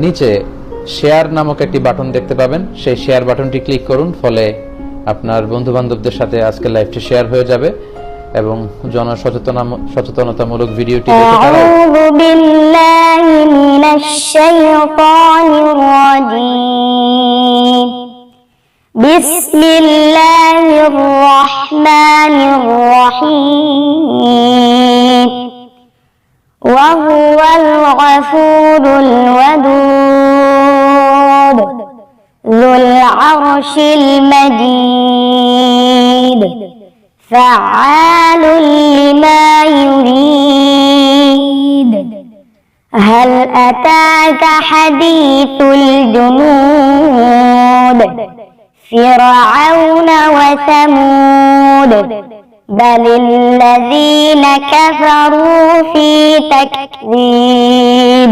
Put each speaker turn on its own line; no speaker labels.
নিচে শেয়ার নামক একটি বাটন দেখতে পাবেন, সেই শেয়ার বাটনটি ক্লিক করুন, ফলে আপনার বন্ধু বান্ধবদের সাথে আজকের লাইভটি শেয়ার হয়ে যাবে এবং জনসচেতনতামূলক ভিডিওটি দেখে তারা
আউযু বিল্লাহি মিনাশ শাইতানির রাজীম বিসমিল্লাহির রহমানির রহিম ওয়া হুয়াল গফুরুল ওয়াদুদ যুল আরশিল মাজিদ فعال لما يريد هل أتاك حديث الجنود فرعون وثمود بل الذين كفروا في تكذيب